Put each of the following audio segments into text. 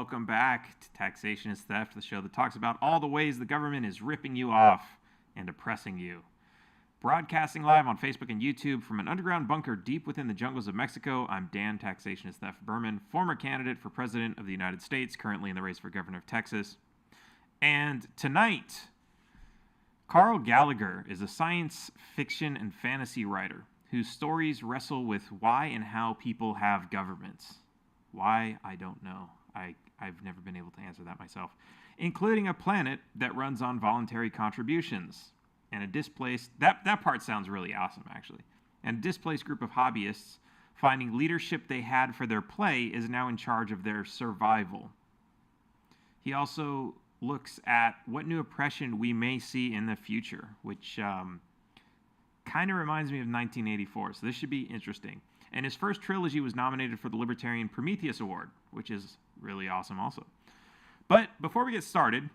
welcome back to Taxation is Theft, the show that talks about all the ways the government is ripping you off and oppressing you. Broadcasting live on Facebook and YouTube from an underground bunker deep within the jungles of Mexico, I'm Dan Taxation is Theft Berman, former candidate for President of the United States, currently in the race for Governor of Texas. And tonight, Karl Gallagher is a science fiction and fantasy writer whose stories wrestle with why and how people have governments. Why, I don't know. I've never been able to answer that myself. Including a planet that runs on voluntary contributions. And a displaced, that part sounds really awesome, actually. And a displaced group of hobbyists finding leadership they had for their play is now in charge of their survival. He also looks at what new oppression we may see in the future, which kind of reminds me of 1984, so this should be interesting. And his first trilogy was nominated for the Libertarian Prometheus Award, which is really awesome also. But before we get started,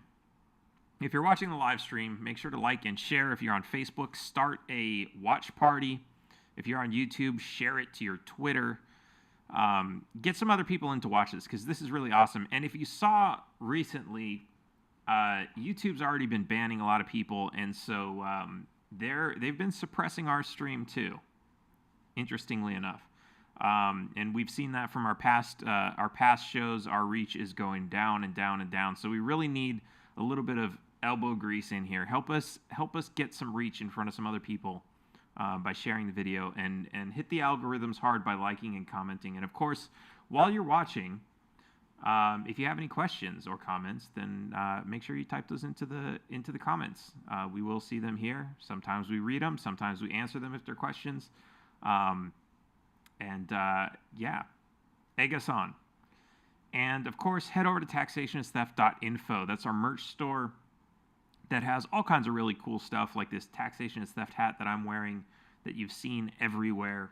if you're watching the live stream, make sure to like and share. If you're on Facebook, start a watch party. If you're on YouTube, share it to your Twitter. Get some other people in to watch this, because this is really awesome. And if you saw recently, YouTube's already been banning a lot of people, and so they've been suppressing our stream too, interestingly enough. And we've seen that from our past shows. Our reach is going down and down and down. So we really need a little bit of elbow grease in here. Help us get some reach in front of some other people by sharing the video, and hit the algorithms hard by liking and commenting. And of course, while you're watching, if you have any questions or comments, then make sure you type those into the comments. We will see them here. Sometimes we read them. Sometimes we answer them if they're questions. Yeah, egg us on. And of course, head over to taxationistheft.info. That's our merch store that has all kinds of really cool stuff, like this Taxation is Theft hat that I'm wearing that you've seen everywhere.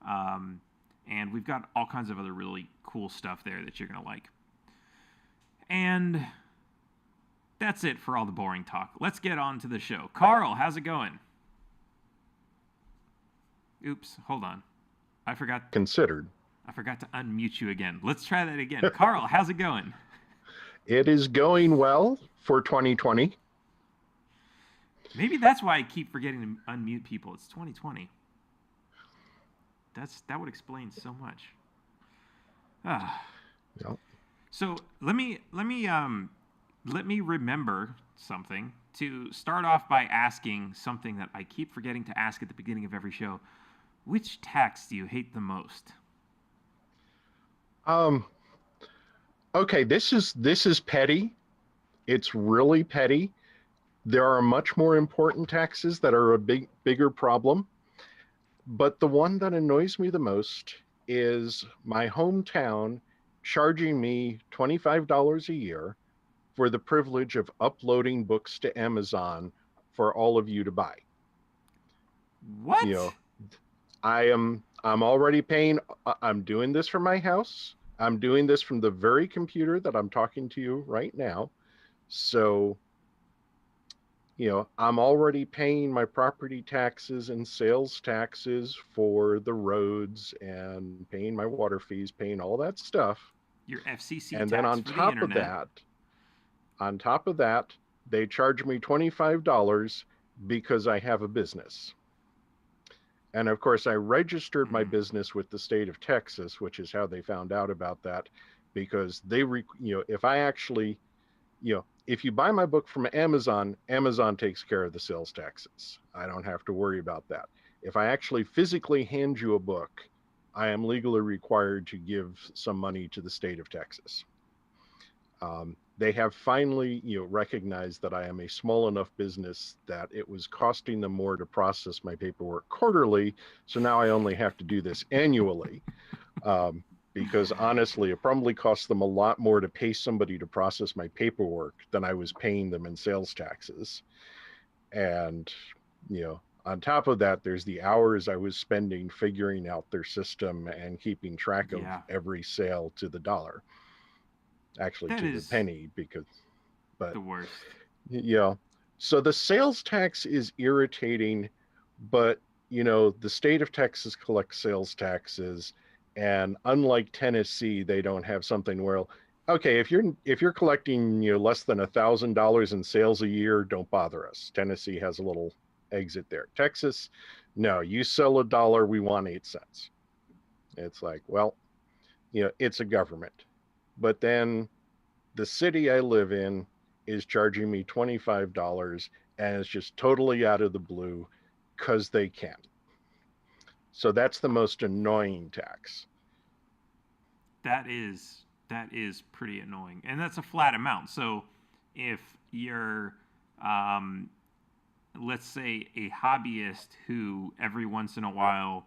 And we've got all kinds of other really cool stuff there that you're going to like. And that's it for all the boring talk. Let's get on to the show. Karl, how's it going? Oops, hold on. I forgot to unmute you again. Let's try that again. Karl, how's it going? It is going well for 2020. Maybe that's why I keep forgetting to unmute people. It's 2020. That would explain so much. Yep. So let me remember something to start off by asking something that I keep forgetting to ask at the beginning of every show. Which tax do you hate the most? Okay, this is petty. It's really petty. There are much more important taxes that are a bigger problem. But the one that annoys me the most is my hometown charging me $25 a year for the privilege of uploading books to Amazon for all of you to buy. What? You know, I'm already paying. I'm doing this from my house. I'm doing this from the very computer that I'm talking to you right now. So, I'm already paying my property taxes and sales taxes for the roads and paying my water fees, paying all that stuff. Your FCC and tax then on for top the internet. on top of that, they charge me $25 because I have a business. And of course, I registered my business with the state of Texas, which is how they found out about that, because they, if I actually, if you buy my book from Amazon, Amazon takes care of the sales taxes. I don't have to worry about that. If I actually physically hand you a book, I am legally required to give some money to the state of Texas. They have finally, recognized that I am a small enough business that it was costing them more to process my paperwork quarterly. So now I only have to do this annually. Because honestly, it probably cost them a lot more to pay somebody to process my paperwork than I was paying them in sales taxes. And, on top of that, there's the hours I was spending figuring out their system and keeping track of every sale to the dollar. Actually, that to the penny, but the worst. So the sales tax is irritating, but the state of Texas collects sales taxes, and unlike Tennessee, they don't have something where Okay, if you're collecting less than $1,000 in sales a year, don't bother us. Tennessee has a little exit there. Texas, no, you sell $1, we want 8 cents. It's like, well, it's a government. But then the city I live in is charging me $25 and it's just totally out of the blue because they can. So that's the most annoying tax. That is pretty annoying, and that's a flat amount. So if you're, um, let's say, a hobbyist who every once in a while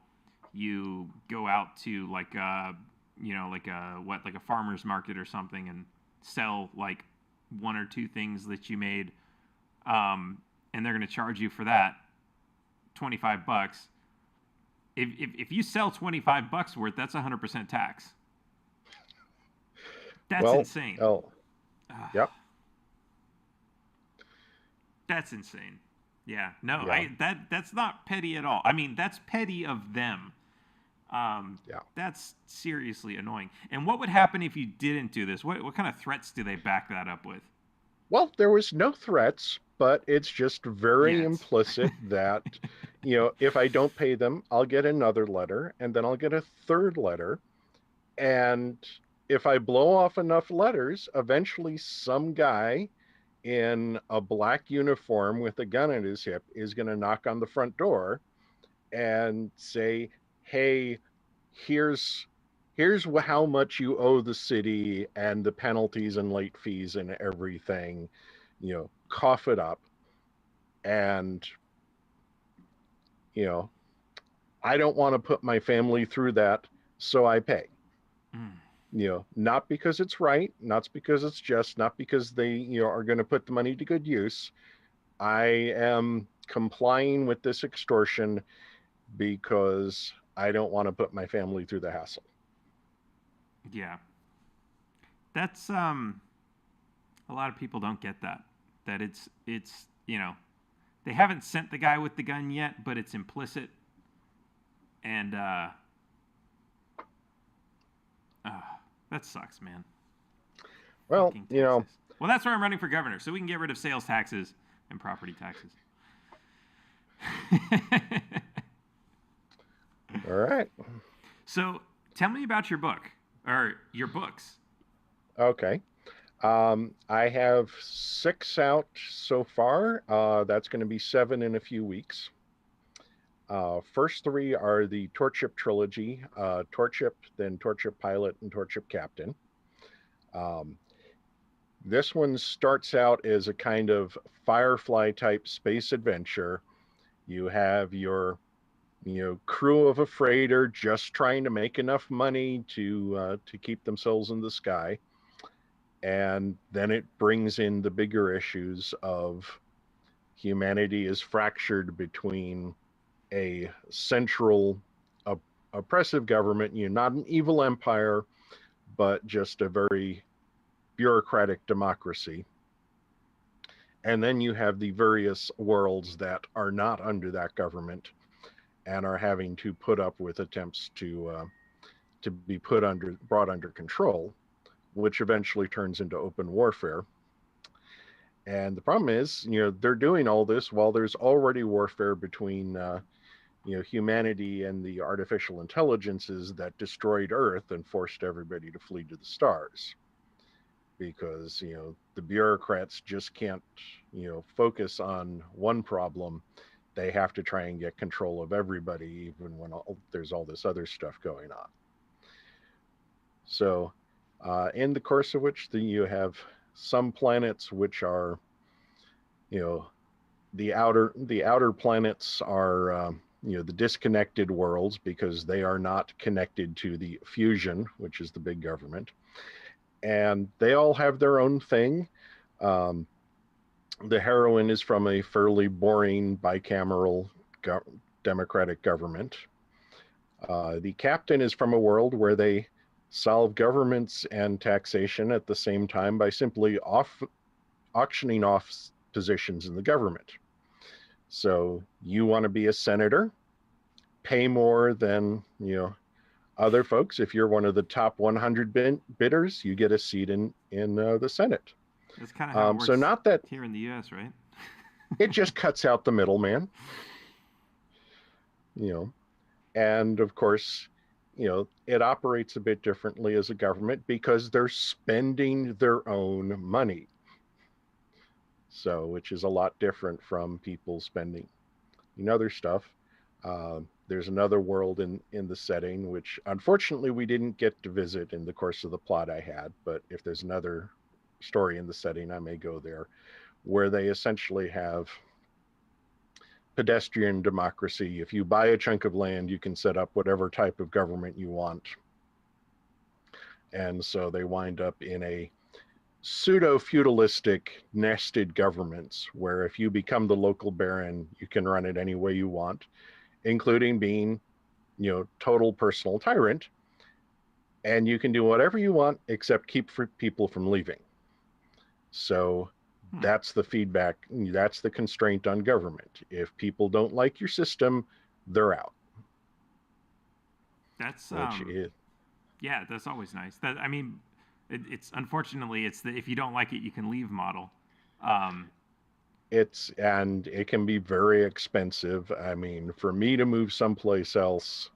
you go out to like a, like a farmer's market or something and sell like one or two things that you made, and they're going to charge you for that $25. If you sell $25 worth, that's 100% tax. That's Well, insane. oh, yep, That's insane. Yeah, no, yeah, that's not petty at all. I mean, that's petty of them. yeah. That's seriously annoying. And what would happen if you didn't do this? What kind of threats do they back that up with? Well, there was no threats, but it's just very Yet. implicit that, if I don't pay them, I'll get another letter and then I'll get a third letter. And if I blow off enough letters, eventually some guy in a black uniform with a gun at his hip is going to knock on the front door and say, "Hey, here's how much you owe the city and the penalties and late fees and everything. Cough it up." And you know, I don't want to put my family through that, so I pay. Mm. Not because it's right, not because it's just, not because they, are going to put the money to good use. I am complying with this extortion because I don't want to put my family through the hassle. Yeah, that's a lot of people don't get that. That it's they haven't sent the guy with the gun yet, but it's implicit, and uh, that sucks, man. Well, Fucking Texas. Well, that's why I'm running for governor, so we can get rid of sales taxes and property taxes. all right. So, tell me about your book or your books. Okay. I have 6 out so far. That's going to be 7 in a few weeks. First 3 are the Torchship trilogy, Torchship, then Torchship Pilot, and Torchship Captain. Um, this one starts out as a kind of Firefly type space adventure. You have your crew of a freighter just trying to make enough money to keep themselves in the sky, and then it brings in the bigger issues of humanity is fractured between a central oppressive government, not an evil empire, but just a very bureaucratic democracy. And then you have the various worlds that are not under that government and are having to put up with attempts to be brought under control, which eventually turns into open warfare. And the problem is, they're doing all this while there's already warfare between humanity and the artificial intelligences that destroyed Earth and forced everybody to flee to the stars, because the bureaucrats just can't focus on one problem. They have to try and get control of everybody, even when there's all this other stuff going on. So in the course of which you have some planets which are the outer planets are the disconnected worlds, because they are not connected to the fusion, which is the big government, and they all have their own thing. um, the heroine is from a fairly boring bicameral democratic government. The captain is from a world where they solve governments and taxation at the same time by simply auctioning off positions in the government. So you want to be a senator, pay more than Other folks, if you're one of the top 100 bidders, you get a seat in the Senate. That's kind of how it So works not that here in the U.S., right? it just cuts out the middleman, you know, and of course, it operates a bit differently as a government because they're spending their own money. So, which is a lot different from people spending other stuff. There's another world in the setting, which unfortunately we didn't get to visit in the course of the plot I had. But if there's another story in the setting, I may go there, where they essentially have pedestrian democracy. If you buy a chunk of land, you can set up whatever type of government you want. And so they wind up in a pseudo-feudalistic nested governments where if you become the local baron, you can run it any way you want, including being, total personal tyrant. And you can do whatever you want except keep people from leaving. So that's the feedback. That's the constraint on government. If people don't like your system, they're out. That's Which is, yeah, that's always nice. That I mean, it's unfortunately it's the if you don't like it you can leave model. and it can be very expensive. I mean, for me to move someplace else,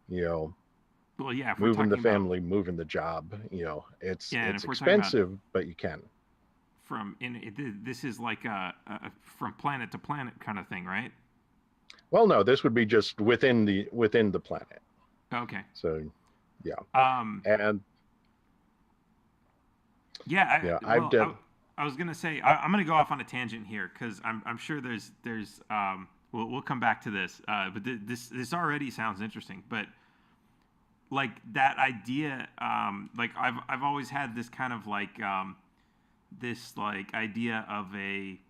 Well, yeah, if we're moving the talking about family, moving the job, it's yeah, and it's if we're talking about expensive, but you can. this is like a from planet to planet kind of thing, right? Well, no, this would be just within the planet. Okay. So, yeah, Um. and Yeah. I've done. I was gonna say I'm gonna go off on a tangent here because I'm sure there's we'll come back to this. But this already sounds interesting. But like that idea, like I've always had this kind of like this like idea of a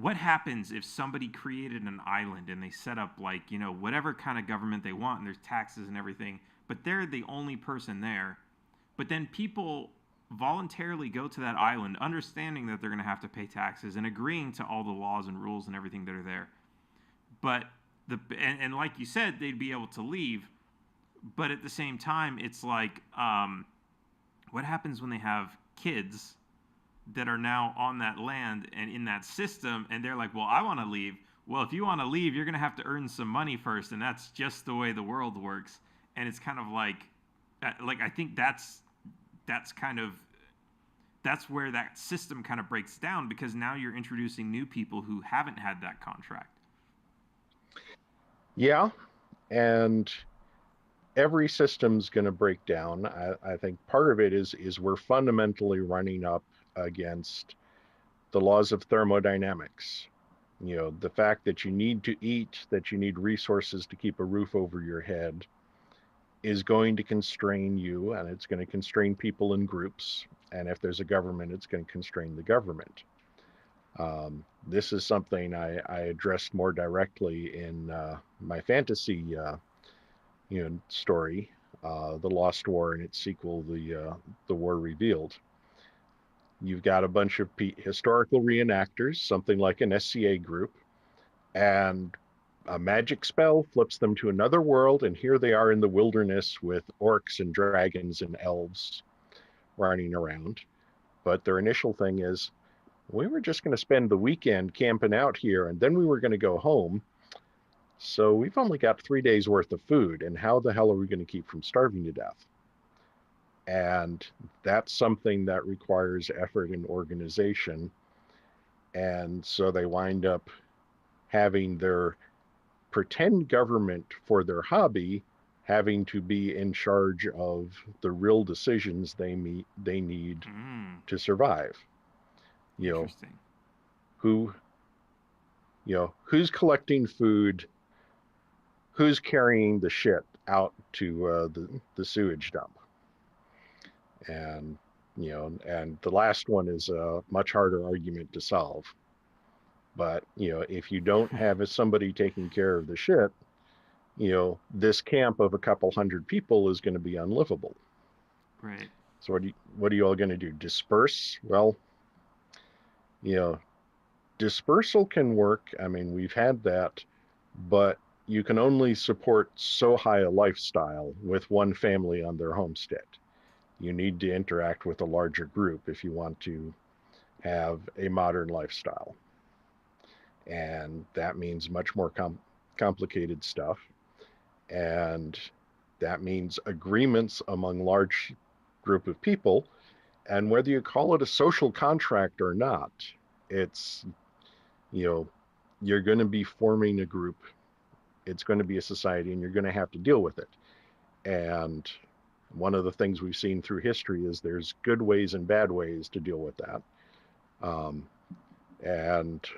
what happens if somebody created an island and they set up like whatever kind of government they want and there's taxes and everything, but they're the only person there, but then people voluntarily go to that island understanding that they're going to have to pay taxes and agreeing to all the laws and rules and everything that are there, but and like you said they'd be able to leave, but at the same time it's like what happens when they have kids that are now on that land and in that system and they're like, well, I want to leave. Well, if you want to leave, you're going to have to earn some money first, and that's just the way the world works. And it's kind of like I think that's kind of that's where that system kind of breaks down, because now you're introducing new people who haven't had that contract. Yeah, and every system's going to break down. I think part of it is we're fundamentally running up against the laws of thermodynamics. The fact that you need to eat, that you need resources to keep a roof over your head is going to constrain you, and it's going to constrain people in groups. And if there's a government, it's going to constrain the government. This is something I addressed more directly in my fantasy story, The Lost War, and its sequel, The War Revealed. You've got a bunch of historical reenactors, something like an SCA group, and a magic spell flips them to another world, and here they are in the wilderness with orcs and dragons and elves running around. But their initial thing is, we were just going to spend the weekend camping out here, and then we were going to go home. So we've only got 3 days worth of food, and how the hell are we going to keep from starving to death? And that's something that requires effort and organization. And so they wind up having their pretend government for their hobby having to be in charge of the real decisions they need to survive. Interesting. Who's collecting food, who's carrying the shit out to the sewage dump. And and the last one is a much harder argument to solve. But if you don't have somebody taking care of the shit, this camp of a couple hundred people is going to be unlivable. Right. So what are you all going to do? Disperse? Well, dispersal can work. I mean, we've had that, but you can only support so high a lifestyle with one family on their homestead. You need to interact with a larger group if you want to have a modern lifestyle. And that means much more complicated stuff. And that means agreements among large group of people. And whether you call it a social contract or not, it's, you know, you're going to be forming a group. It's going to be a society, and you're going to have to deal with it. And one of the things we've seen through history is there's good ways and bad ways to deal with that. Um, and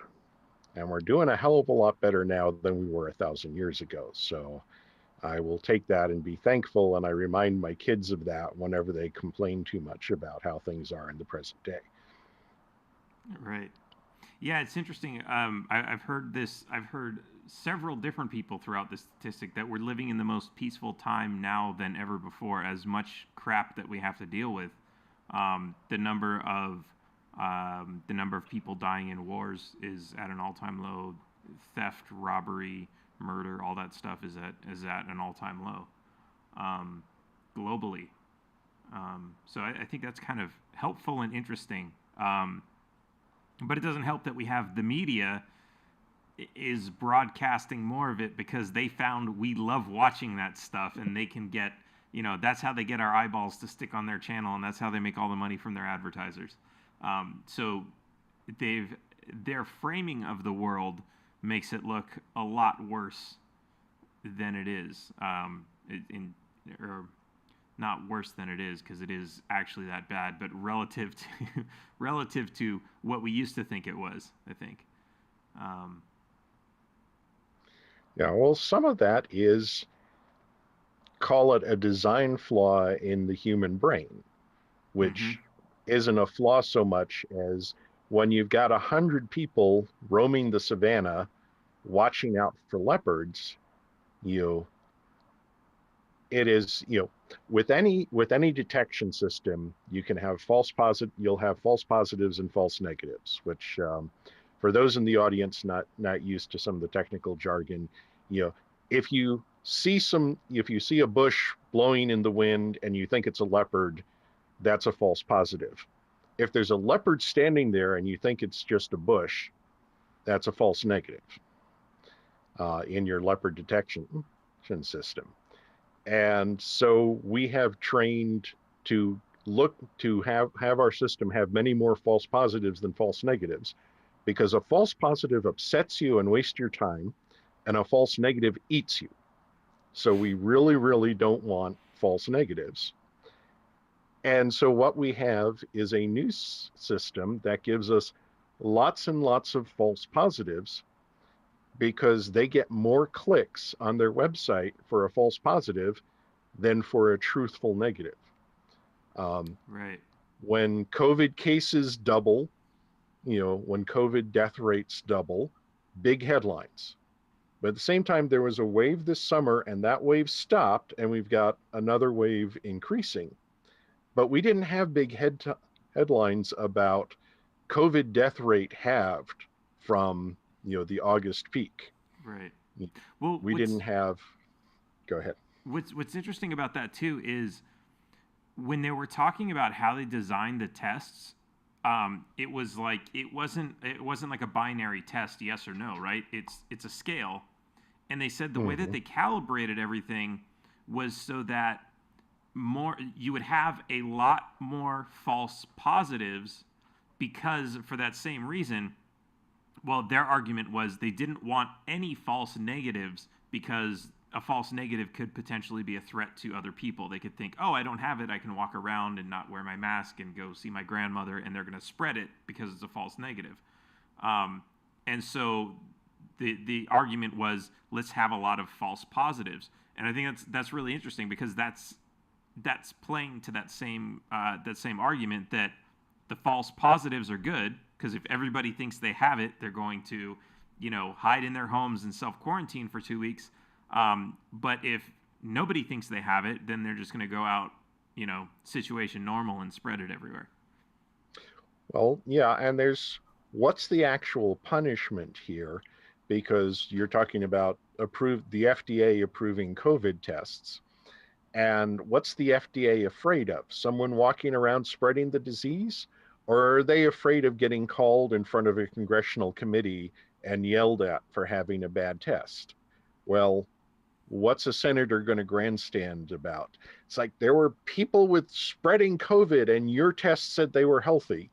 we're doing a hell of a lot better now than we were 1,000 years ago. So I will take that and be thankful, and I remind my kids of that whenever they complain too much about how things are in the present day. Right. Yeah, it's interesting. I've heard this. I've heard several different people throughout this statistic that we're living in the most peaceful time now than ever before. As much crap that we have to deal with, the number of people dying in wars is at an all-time low. Theft, robbery, murder, all that stuff is at an all-time low, globally. So I think that's kind of helpful and interesting. But it doesn't help that we have the media is broadcasting more of it because they found we love watching that stuff, and they can get, that's how they get our eyeballs to stick on their channel, and that's how they make all the money from their advertisers. So their framing of the world makes it look a lot worse than it is, or not worse than it is, because it is actually that bad, but relative to what we used to think it was, I think. Yeah, well, some of that is, call it a design flaw in the human brain, Mm-hmm. which isn't a flaw so much as when you've got 100 people roaming the savannah watching out for leopards, you know, it is, with any detection system, you can have you'll have false positives and false negatives, which, for those in the audience not used to some of the technical jargon, you know, if you see a bush blowing in the wind and you think it's a leopard, that's a false positive. If there's a leopard standing there and you think it's just a bush, that's a false negative, in your leopard detection system. And so we have trained to look to have our system have many more false positives than false negatives, because a false positive upsets you and wastes your time, and a false negative eats you. So we really, really don't want false negatives. And so what we have is a news system that gives us lots and lots of false positives, because they get more clicks on their website for a false positive than for a truthful negative. Right. When COVID cases double, when COVID death rates double, big headlines. But at the same time, there was a wave this summer, and that wave stopped, and we've got another wave increasing. But we didn't have big headlines about COVID death rate halved from, the August peak. Right. Well, We didn't have. Go ahead. what's interesting about that too is when they were talking about how they designed the tests, it was like it wasn't like a binary test, yes or no, right? It's a scale, and they said the way that they calibrated everything was so that you would have a lot more false positives, because for that same reason, well, their argument was they didn't want any false negatives, because a false negative could potentially be a threat to other people. They could think, oh, I don't have it, I can walk around and not wear my mask and go see my grandmother, and they're going to spread it because it's a false negative. And so the argument was, let's have a lot of false positives. And I think that's really interesting, because that's playing to that same argument that the false positives are good, because if everybody thinks they have it, they're going to, hide in their homes and self-quarantine for 2 weeks. But if nobody thinks they have it, then they're just going to go out, situation normal, and spread it everywhere. Well, yeah, and what's the actual punishment here? because you're talking about the FDA approving COVID tests. And what's the FDA afraid of? Someone walking around spreading the disease? Or are they afraid of getting called in front of a congressional committee and yelled at for having a bad test? Well, what's a senator going to grandstand about? It's like, there were people with spreading COVID and your test said they were healthy.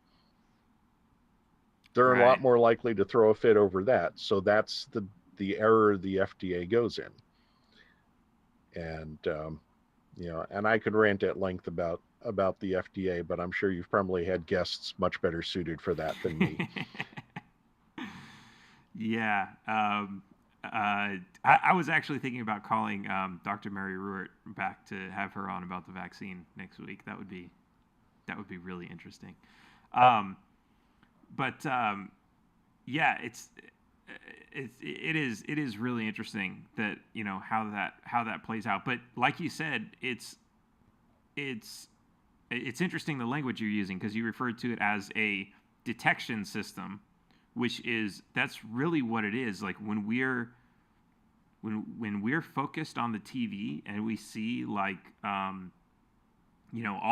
They're a lot more likely to throw a fit over that. So that's the error the FDA goes in. And, and I could rant at length about the FDA, but I'm sure you've probably had guests much better suited for that than me. Yeah. I was actually thinking about calling Dr. Mary Ruert back to have her on about the vaccine next week. That would be really interesting. Yeah, it is really interesting that, how that plays out. But like you said, it's interesting the language you're using, because you referred to it as a detection system, that's really what it is. Like when we're focused on the TV and we see all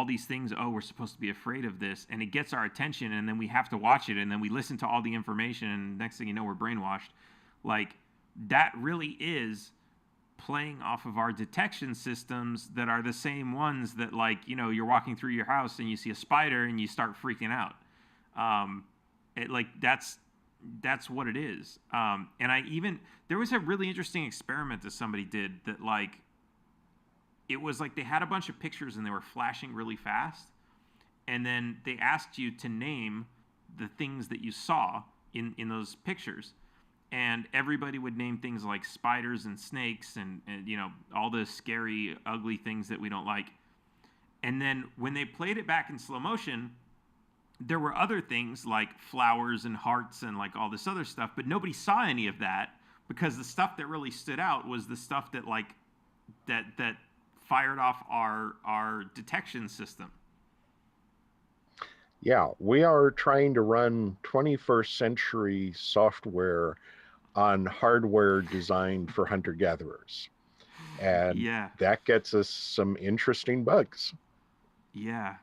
these things, we're supposed to be afraid of this, and it gets our attention, and then we have to watch it, and then we listen to all the information, and next thing you know, we're brainwashed. Like, that really is playing off of our detection systems that are the same ones that, you're walking through your house and you see a spider and you start freaking out. That's what it is. And there was a really interesting experiment that somebody did that, it was like they had a bunch of pictures and they were flashing really fast. And then they asked you to name the things that you saw in those pictures. And everybody would name things like spiders and snakes and all the scary, ugly things that we don't like. And then when they played it back in slow motion, there were other things like flowers and hearts and all this other stuff, but nobody saw any of that, because the stuff that really stood out was the stuff that that fired off our detection system. Yeah, we are trying to run 21st century software on hardware designed for hunter-gatherers. And that gets us some interesting bugs. Yeah.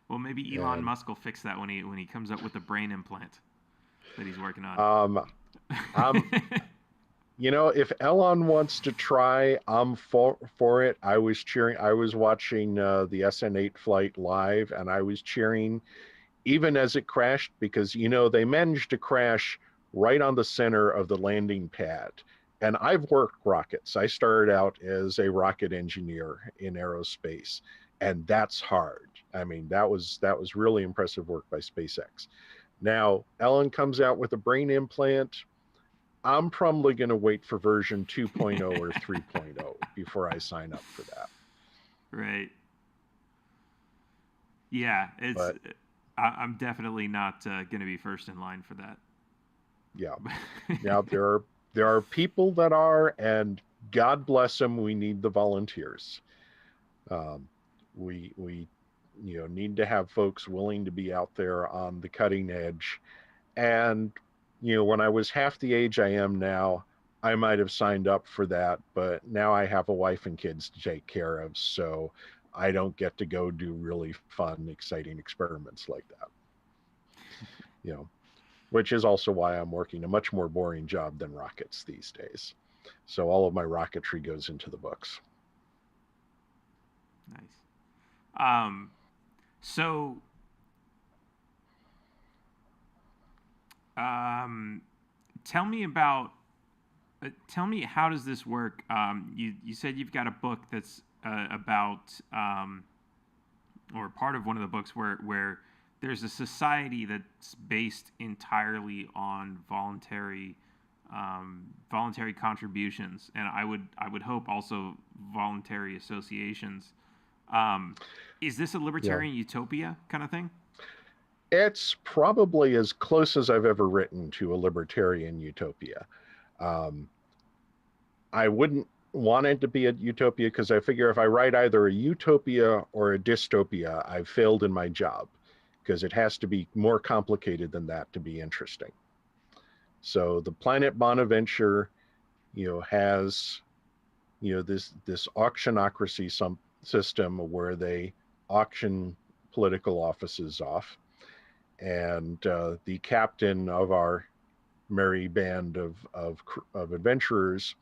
Well, maybe Elon Musk will fix that when he comes up with the brain implant that he's working on. If Elon wants to try, I'm for it. I was watching the SN8 flight live, and I was cheering even as it crashed, because, they managed to crash right on the center of the landing pad. And I've worked rockets. I started out as a rocket engineer in aerospace, and that's hard. I mean, that was really impressive work by SpaceX. Now, Elon comes out with a brain implant. I'm probably going to wait for version 2.0 or 3.0 before I sign up for that. Right. Yeah, I'm definitely not going to be first in line for that. Yeah. Now, there are people that are, and God bless them, we need the volunteers. We need to have folks willing to be out there on the cutting edge. And when I was half the age I am now, I might have signed up for that, but now I have a wife and kids to take care of, so I don't get to go do really fun, exciting experiments like that. Which is also why I'm working a much more boring job than rockets these days. So all of my rocketry goes into the books. Nice. So tell me how does this work? You said you've got a book that's about, or part of one of the books where there's a society that's based entirely on voluntary contributions, and I would hope also voluntary associations. Is this a libertarian utopia kind of thing? It's probably as close as I've ever written to a libertarian utopia. I wouldn't want it to be a utopia, because I figure if I write either a utopia or a dystopia, I've failed in my job, because it has to be more complicated than that to be interesting. So the planet Bonaventure, has, this auctionocracy system where they auction political offices off. And the captain of our merry band of adventurers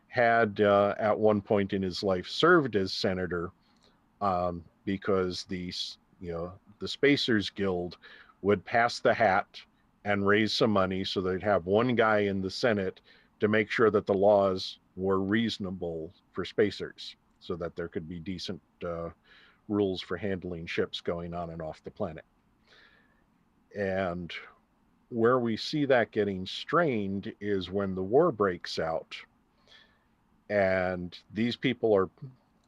had at one point in his life served as senator, because the Spacers Guild would pass the hat and raise some money so they'd have one guy in the Senate to make sure that the laws were reasonable for spacers, so that there could be decent rules for handling ships going on and off the planet. And where we see that getting strained is when the war breaks out and these people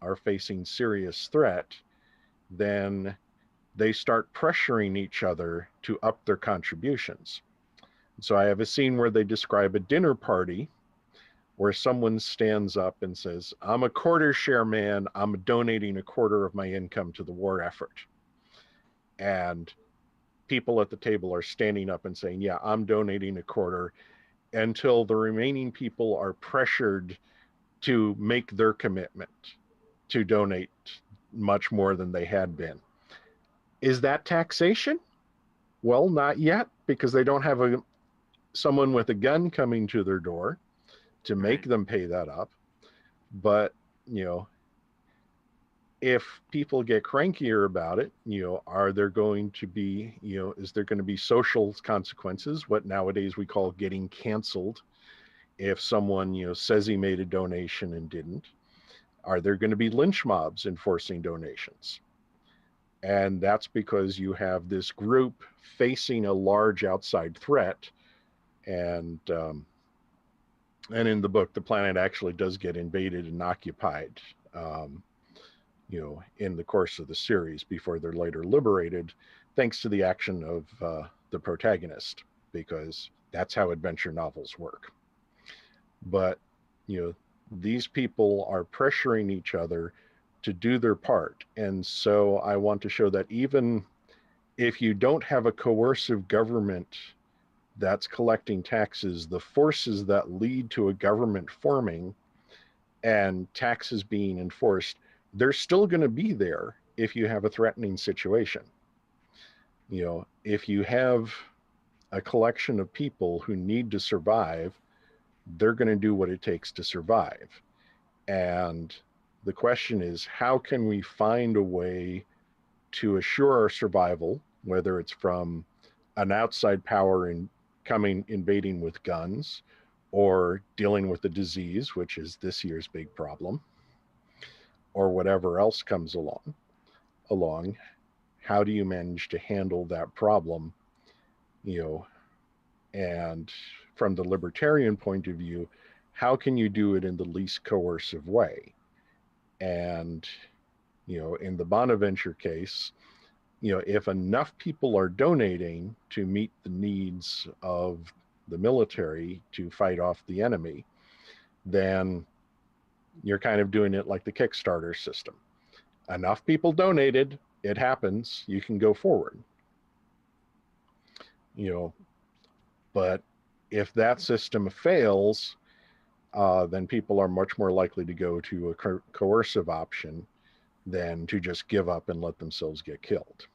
are facing serious threat. Then they start pressuring each other to up their contributions. So I have a scene where they describe a dinner party where someone stands up and says, I'm a quarter share man, I'm donating a quarter of my income to the war effort. And people at the table are standing up and saying, yeah, I'm donating a quarter, until the remaining people are pressured to make their commitment to donate much more than they had been. Is that taxation? Well, not yet, because they don't have someone with a gun coming to their door to make them pay that up. But, if people get crankier about it, are there going to be, is there going to be social consequences, what nowadays we call getting canceled? If someone, says he made a donation and didn't, are there going to be lynch mobs enforcing donations? And that's because you have this group facing a large outside threat. And in the book, the planet actually does get invaded and occupied, in the course of the series before they're later liberated, thanks to the action of the protagonist, because that's how adventure novels work. But, these people are pressuring each other to do their part. And so I want to show that even if you don't have a coercive government that's collecting taxes, the forces that lead to a government forming and taxes being enforced, they're still going to be there if you have a threatening situation. If you have a collection of people who need to survive, they're going to do what it takes to survive. And the question is, how can we find a way to assure our survival, whether it's from an outside power invading with guns, or dealing with a disease, which is this year's big problem, or whatever else comes along. How do you manage to handle that problem? And from the libertarian point of view, how can you do it in the least coercive way? And, in the Bonaventure case, if enough people are donating to meet the needs of the military to fight off the enemy, then you're kind of doing it like the Kickstarter system. Enough people donated, it happens, you can go forward. But if that system fails, then people are much more likely to go to a coercive option than to just give up and let themselves get killed.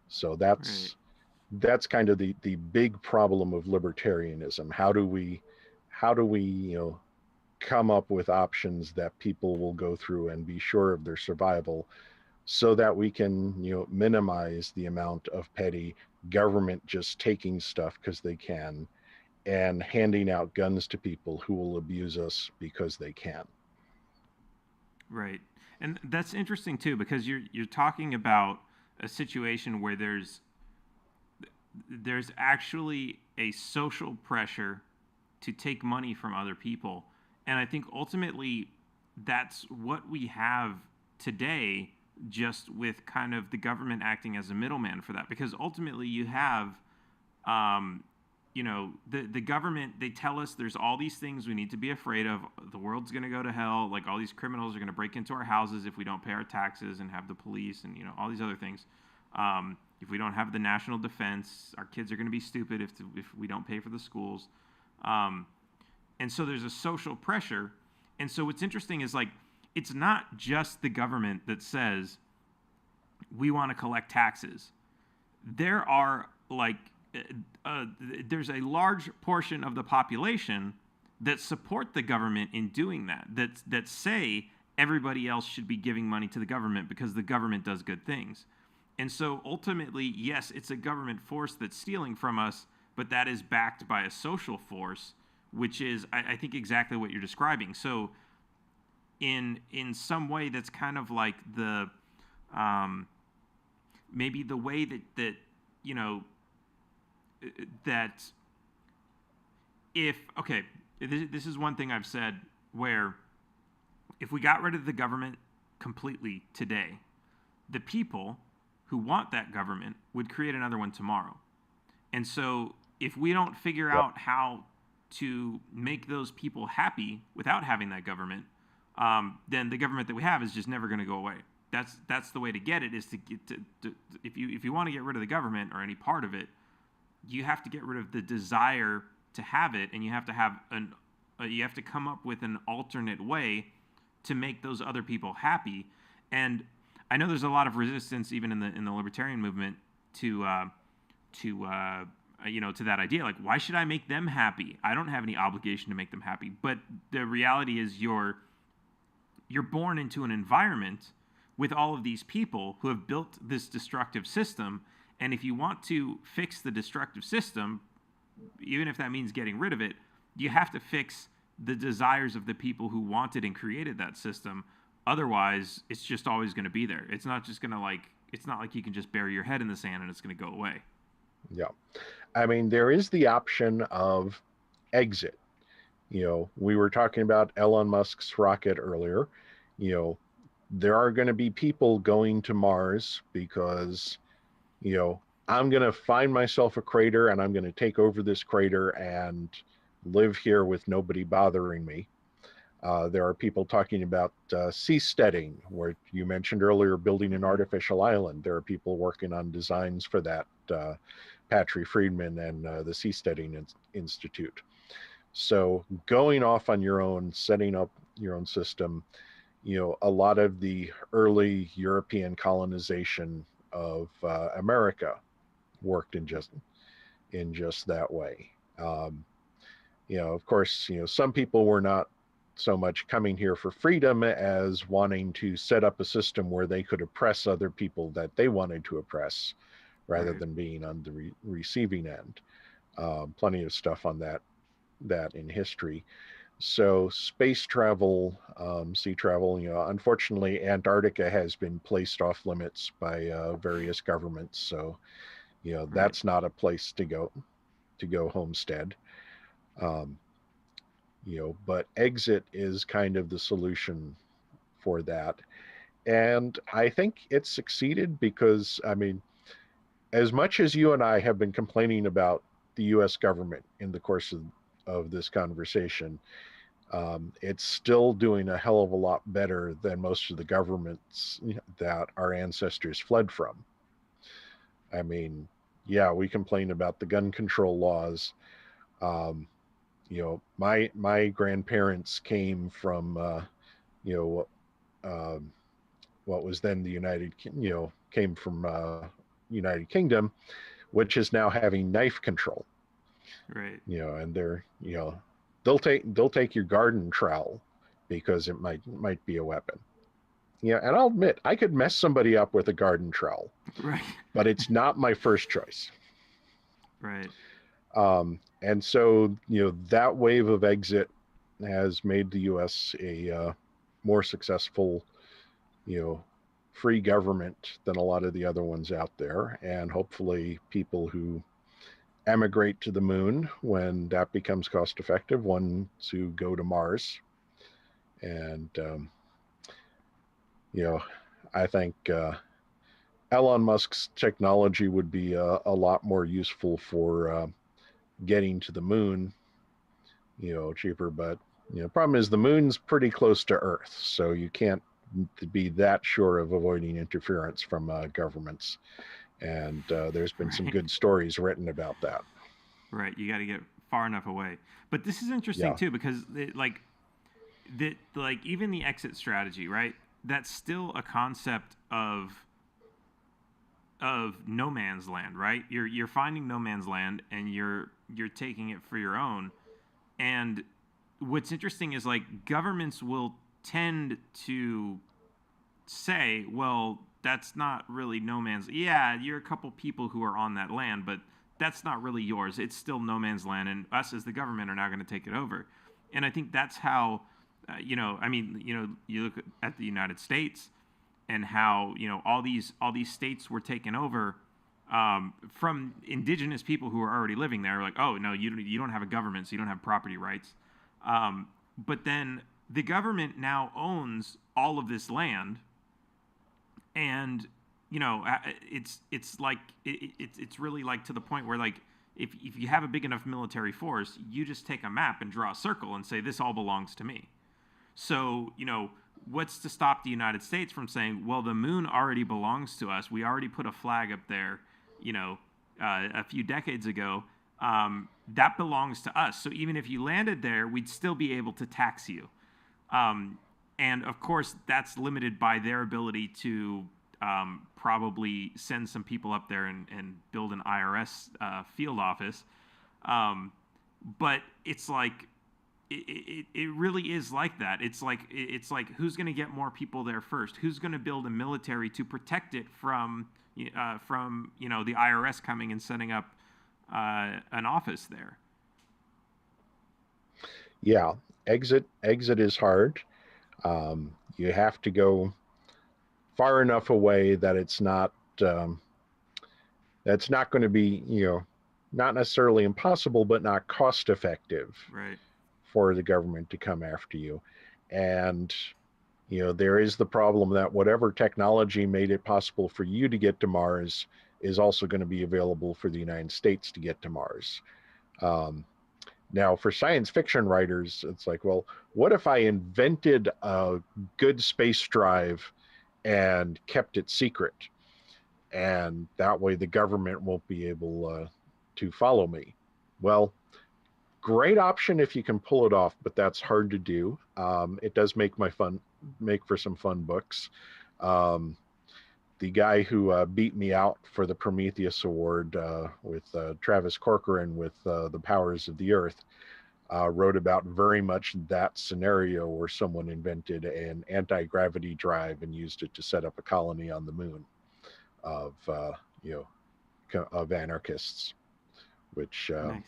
So that's kind of the big problem of libertarianism. How do we come up with options that people will go through and be sure of their survival, so that we can minimize the amount of petty government just taking stuff because they can, and handing out guns to people who will abuse us because they can. Right. And that's interesting too, because you're talking about a situation where there's actually a social pressure to take money from other people. And I think ultimately that's what we have today, just with kind of the government acting as a middleman for that. Because ultimately you have, the government, they tell us there's all these things we need to be afraid of. The world's going to go to hell. Like, all these criminals are going to break into our houses if we don't pay our taxes, and have the police and, all these other things. If we don't have the national defense, our kids are going to be stupid if we don't pay for the schools. And so there's a social pressure. And so what's interesting is like, it's not just the government that says we want to collect taxes. There are like, there's a large portion of the population that support the government in doing that, that say everybody else should be giving money to the government because the government does good things. And so ultimately, yes, it's a government force that's stealing from us, but that is backed by a social force, which is, I think, exactly what you're describing. So in some way, that's kind of like the maybe the way that you know, that if, okay, this is one thing I've said, where if we got rid of the government completely today, the people who want that government would create another one tomorrow. And so if we don't figure out how to make those people happy without having that government, then the government that we have is just never going to go away. That's the way to get it, is to get to if you want to get rid of the government or any part of it, you have to get rid of the desire to have it, and you have to have you have to come up with an alternate way to make those other people happy. And I know there's a lot of resistance even in the libertarian movement to that idea. Like, why should I make them happy? I don't have any obligation to make them happy. But the reality is you're born into an environment with all of these people who have built this destructive system. And if you want to fix the destructive system, even if that means getting rid of it, you have to fix the desires of the people who wanted and created that system. Otherwise, it's just always going to be there. It's not just going to it's not like you can just bury your head in the sand and it's going to go away. Yeah. I mean, there is the option of exit. We were talking about Elon Musk's rocket earlier. There are going to be people going to Mars because, I'm going to find myself a crater and I'm going to take over this crater and live here with nobody bothering me. There are people talking about seasteading, where you mentioned earlier building an artificial island. There are people working on designs for that, Patry Friedman and the Seasteading Institute. So going off on your own, setting up your own system, a lot of the early European colonization of America worked in just that way. Of course, some people were not so much coming here for freedom as wanting to set up a system where they could oppress other people that they wanted to oppress, rather Right. than being on the receiving end. Plenty of stuff on that in history. So space travel, sea travel, unfortunately, Antarctica has been placed off limits by various governments. So, Right. that's not a place to go homestead. But exit is kind of the solution for that. And I think it's succeeded because, I mean, as much as you and I have been complaining about the US government in the course of this conversation, it's still doing a hell of a lot better than most of the governments that our ancestors fled from. I mean, yeah, we complain about the gun control laws. Um, my grandparents came from, you know, um, what was then the came from United Kingdom, which is now having knife control. Right. And they'll take your garden trowel because it might be a weapon. And I'll admit I could mess somebody up with a garden trowel, Right. but it's not my first choice. Right. And so that wave of exit has made the U.S. a more successful, free government than a lot of the other ones out there, and hopefully people who emigrate to the moon when that becomes cost effective, ones who go to Mars. And, I think Elon Musk's technology would be a lot more useful for getting to the moon, cheaper. But, problem is the moon's pretty close to Earth, so you can't be that sure of avoiding interference from governments. And there's been some Right. good stories written about that. Right. You got to get far enough away. But this is interesting Yeah. too because like even the exit strategy, right? That's still a concept of no man's land, right? You're finding no man's land and you're taking it for your own. And what's interesting is like governments will tend to say, well, that's not really no man's. Yeah, you're a couple people who are on that land, but that's not really yours. It's still no man's land, and us as the government are now going to take it over. And I think that's how, I mean, you look at the United States and how all these states were taken over from indigenous people who were already living there. Like, oh no, you don't have a government, so you don't have property rights. But then the government now owns all of this land, and it's like it's really like to the point where like if you have a big enough military force, you just take a map and draw a circle and say this all belongs to me. So what's to stop the United States from saying, well, the moon already belongs to us, we already put a flag up there, a few decades ago, that belongs to us, so even if you landed there, we'd still be able to tax you. And of course, that's limited by their ability to probably send some people up there and build an IRS field office. But it's like it really is like that. It's like who's going to get more people there first? Who's going to build a military to protect it from the IRS coming and setting up an office there? Yeah. Exit is hard. You have to go far enough away that um, that's not going to be, not necessarily impossible, but not cost effective Right. for the government to come after you. And there is the problem that whatever technology made it possible for you to get to Mars is also going to be available for the United States to get to Mars. Um, Now, for science fiction writers, it's like, well, what if I invented a good space drive and kept it secret? And that way the government won't be able to follow me. Well, great option if you can pull it off, but that's hard to do. It does make for some fun books. Um, the guy who beat me out for the Prometheus Award with Travis Corcoran with The Powers of the Earth wrote about very much that scenario where someone invented an anti-gravity drive and used it to set up a colony on the moon of you of anarchists, which Nice.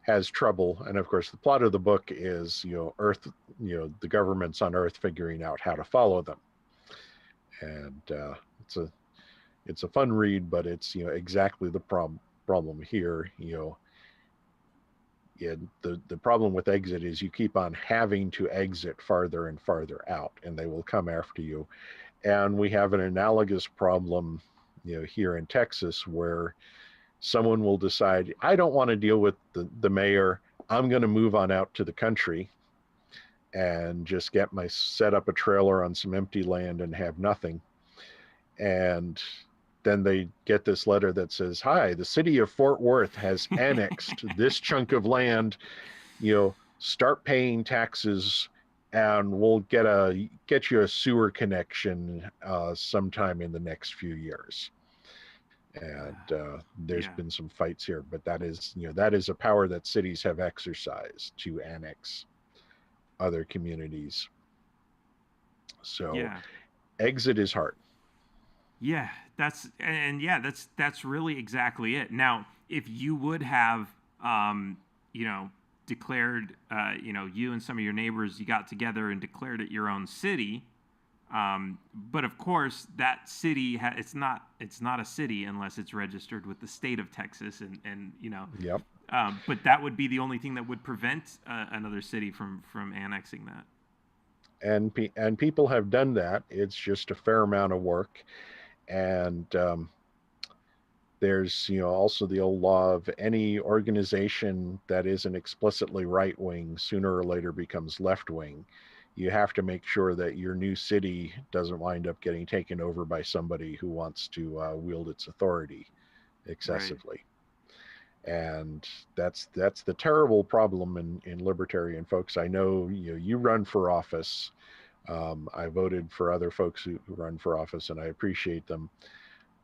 has trouble. And of course, the plot of the book is Earth, the governments on Earth figuring out how to follow them, and it's a fun read, but it's exactly the problem here. The problem with exit is you keep on having to exit farther and farther out, and they will come after you. And we have an analogous problem, here in Texas, where someone will decide, I don't want to deal with the mayor. I'm going to move on out to the country and just set up a trailer on some empty land and have nothing. And then they get this letter that says, hi, the city of Fort Worth has annexed this chunk of land, start paying taxes and we'll get you a sewer connection sometime in the next few years. And there's Yeah. been some fights here, but that is a power that cities have exercised to annex other communities. So Yeah. exit is hard. Yeah, that's really exactly it. Now, if you would have, you know, declared, you and some of your neighbors, you got together and declared it your own city, but of course that city it's not a city unless it's registered with the state of Texas, Yep. but that would be the only thing that would prevent another city from annexing that. And people have done that. It's just a fair amount of work. And there's also the old law of any organization that isn't explicitly right wing sooner or later becomes left wing. you have to make sure that your new city doesn't wind up getting taken over by somebody who wants to wield its authority Right. excessively. And that's the terrible problem in libertarian folks. I know you run for office. I voted for other folks who run for office, and I appreciate them.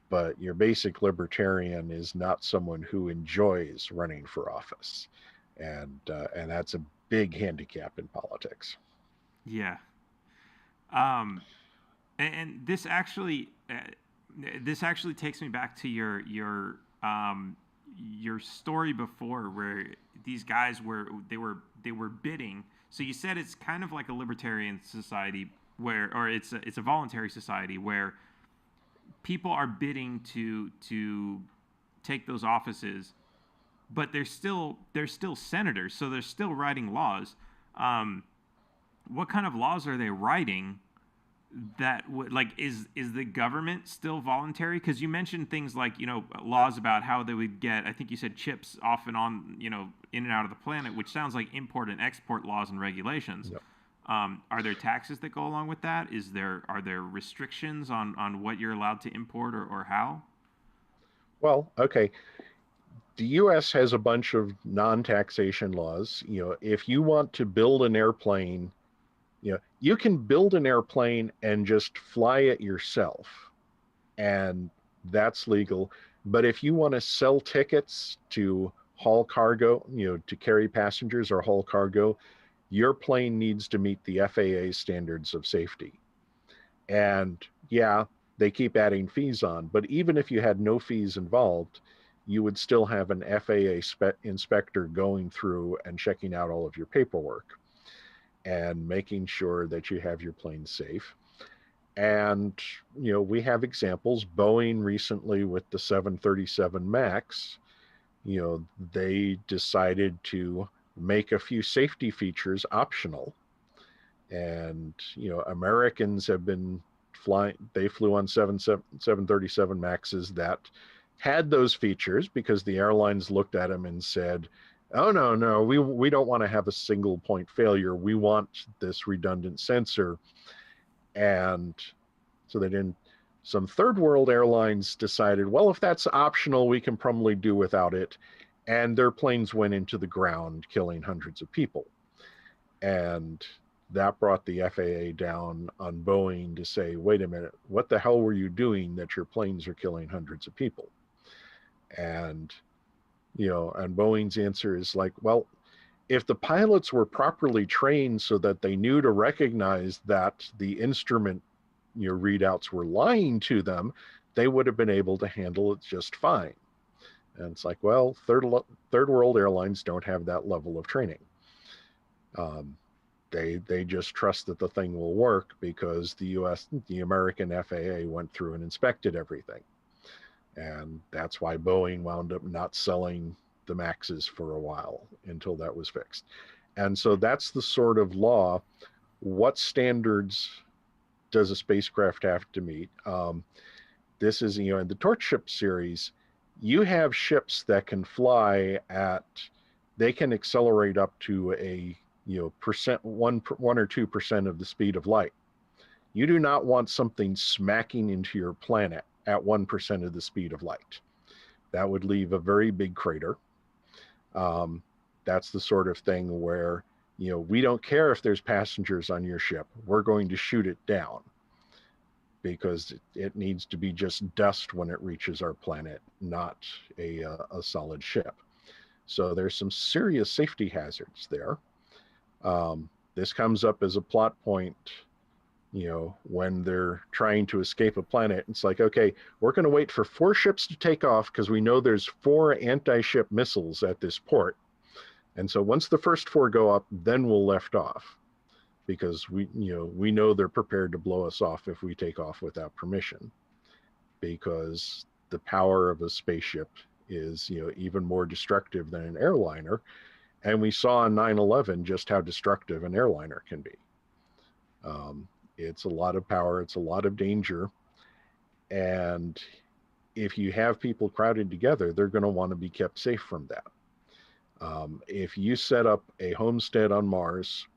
But your basic libertarian is not someone who enjoys running for office, and that's a big handicap in politics. Yeah. Um, and this actually takes me back to your story before, where these guys were bidding. So you said it's kind of like a libertarian society where, or it's a voluntary society where people are bidding to take those offices, but they're still senators, so they're still writing laws. Um, what kind of laws are they writing that would, like, is the government still voluntary? Because you mentioned things like, laws about how they would get, I think you said, chips off and on, in and out of the planet, which sounds like import and export laws and regulations. Yep. Are there taxes that go along with that? Are there restrictions on what you're allowed to import, or how? Well, okay. The US has a bunch of non-taxation laws. If you want to build an airplane, you can build an airplane and just fly it yourself, and that's legal. But if you want to sell tickets to haul cargo, to carry passengers or haul cargo, your plane needs to meet the FAA standards of safety. And yeah, they keep adding fees on, but even if you had no fees involved, you would still have an FAA inspector going through and checking out all of your paperwork and making sure that you have your plane safe. And we have examples. Boeing recently, with the 737 Max, they decided to make a few safety features optional. And Americans have been flying. They flew on 737 Maxes that had those features because the airlines looked at them and said, "Oh, no, no, we don't want to have a single point failure. We want this redundant sensor." And so they didn't. Some third world airlines decided, well, if that's optional, we can probably do without it. And their planes went into the ground, killing hundreds of people. And that brought the FAA down on Boeing to say, wait a minute, what the hell were you doing that your planes are killing hundreds of people? And, and Boeing's answer is like, well, if the pilots were properly trained so that they knew to recognize that the instrument readouts were lying to them, they would have been able to handle it just fine. And it's like, well, third world airlines don't have that level of training. They just trust that the thing will work because the American FAA went through and inspected everything. And that's why Boeing wound up not selling the Maxes for a while until that was fixed. And so that's the sort of law. What standards does a spacecraft have to meet? This is, in the Torch Ship series, you have ships that can fly they can accelerate up to a percent, 1 or 2% of the speed of light. You do not want something smacking into your planet at 1% of the speed of light. That would leave a very big crater. That's the sort of thing where, we don't care if there's passengers on your ship. We're going to shoot it down because it needs to be just dust when it reaches our planet, not a solid ship. So there's some serious safety hazards there. This comes up as a plot point, when they're trying to escape a planet. It's like, okay, we're going to wait for 4 ships to take off because we know there's 4 anti-ship missiles at this port. And so once the first 4 go up, then we'll lift off because we know they're prepared to blow us off if we take off without permission, because the power of a spaceship is, even more destructive than an airliner. And we saw on 9/11 just how destructive an airliner can be. It's a lot of power, it's a lot of danger. And if you have people crowded together, they're going to want to be kept safe from that. If you set up a homestead on Mars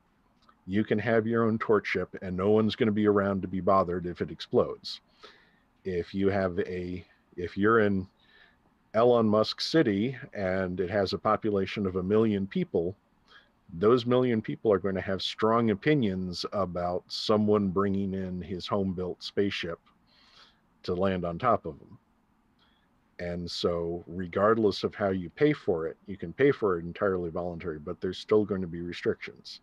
You can have your own torch ship, and no one's going to be around to be bothered if it explodes. If you're in Elon Musk City and it has a population of 1 million people, those 1 million people are going to have strong opinions about someone bringing in his home-built spaceship to land on top of them. And so regardless of how you pay for it, you can pay for it entirely voluntary, but there's still going to be restrictions.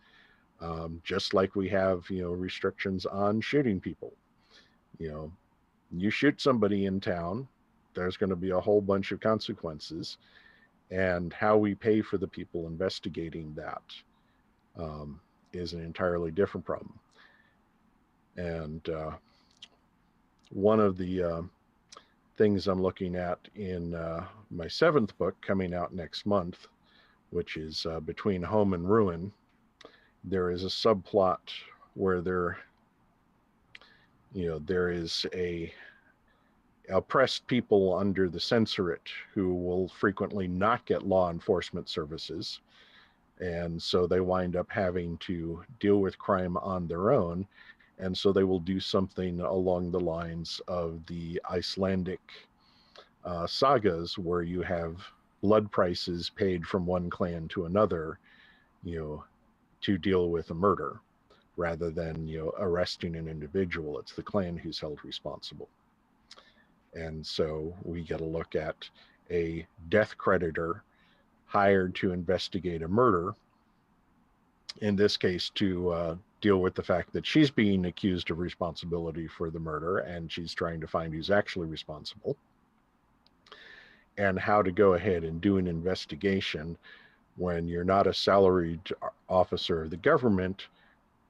Just like we have, restrictions on shooting people. You shoot somebody in town, there's going to be a whole bunch of consequences. And how we pay for the people investigating that is an entirely different problem. And one of the things I'm looking at in my 7th book coming out next month, which is Between Home and Ruin, there is a subplot where there is oppressed people under the censorate who will frequently not get law enforcement services. And so they wind up having to deal with crime on their own. And so they will do something along the lines of the Icelandic sagas, where you have blood prices paid from one clan to another, to deal with a murder, rather than, arresting an individual. It's the clan who's held responsible. And so we get a look at a death creditor hired to investigate a murder, in this case to deal with the fact that she's being accused of responsibility for the murder, and she's trying to find who's actually responsible, and how to go ahead and do an investigation when you're not a salaried officer of the government,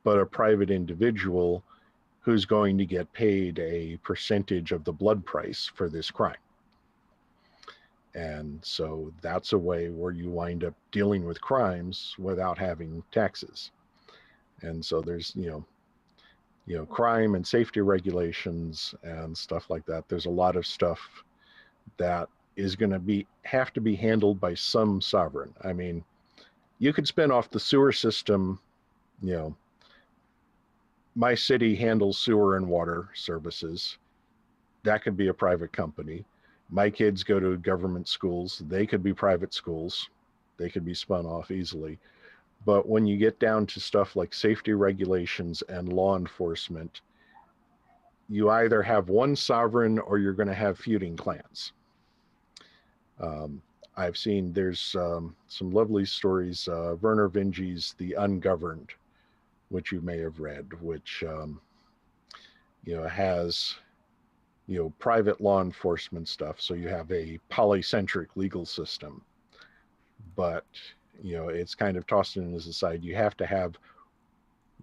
but a private individual who's going to get paid a percentage of the blood price for this crime. And so that's a way where you wind up dealing with crimes without having taxes. And so there's, crime and safety regulations and stuff like that. There's a lot of stuff that is going to have to be handled by some sovereign. I mean, you could spin off the sewer system. My city handles sewer and water services. That could be a private company. My kids go to government schools. They could be private schools. They could be spun off easily. But when you get down to stuff like safety regulations and law enforcement, you either have one sovereign or you're going to have feuding clans. I've seen there's some lovely stories. Werner Vinge's The Ungoverned, which you may have read, which has private law enforcement stuff. So you have a polycentric legal system, but it's kind of tossed in as a side. You have to have